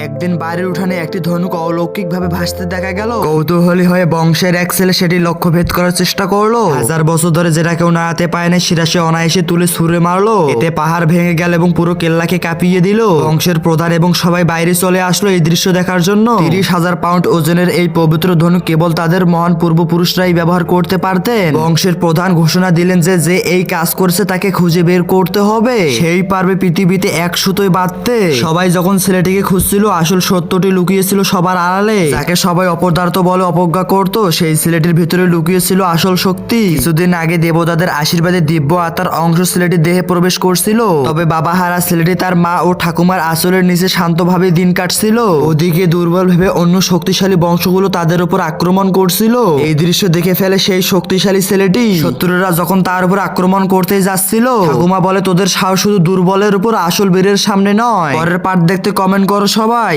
একদিন বাড়ির উঠানে একটি ধনুক অলৌকিকভাবে ভাসতে দেখা গেল। কৌতূহলী হয়ে বংশের এক ছেলে সেটি লক্ষ্য ভেদ করার চেষ্টা করলো। হাজার বছর ধরে যেটা কেউ নাড়াতে পায় না সেটা সে অনায়াসে তুলে ছুঁড়ে মারলো। এতে পাহাড় ভেঙে গেল এবং পুরো কেল্লাকে কাঁপিয়ে দিল। বংশের প্রধান এবং সবাই বাইরে চলে আসলো এই দৃশ্য দেখার জন্য। 30,000 পাউন্ড ওজনের এই পবিত্র ধনুক কেবল তাদের মহান পূর্বপুরুষরাই ব্যবহার করতে পারতেন। বংশের প্রধান ঘোষণা দিলেন যে যে এই কাজ করছে তাকে খুঁজে বের করতে হবে। সেই পারবে পৃথিবীতে এক সুতোয় বাঁধতে। সবাই যখন ছেলেটিকে খুঁজছিল আসল সত্যটি লুকিয়েছিল সবার আড়ালে। যাকে সবাই অপদার্থ বলে অবজ্ঞা করত সেই ছেলেটির ভিতরে লুকিয়েছিল আসল শক্তি। কিছুদিন আগে দেবতাদের আশীর্বাদে দিব্য আত্মার অংশ ছেলেটির দেহে প্রবেশ করছিল। তবে বাবা হারা ছেলেটি তার মা ও ঠাকুমার আঁচলের নিচে শান্তভাবে দিন কাটছিল। ওদিকে দুর্বল ভেবে অন্য শক্তিশালী বংশগুলো তাদের উপর আক্রমণ করছিল। এই দৃশ্য দেখে ফেলে সেই শক্তিশালী ছেলেটি। শত্রুরা যখন তার উপর আক্রমণ করতে যাচ্ছিল ঠাকুমা বলে তোদের সাহস শুধু দুর্বলের উপর আসল বীরের সামনে নয়। পরের পার্ট দেখতে কমেন্ট করো সবাই।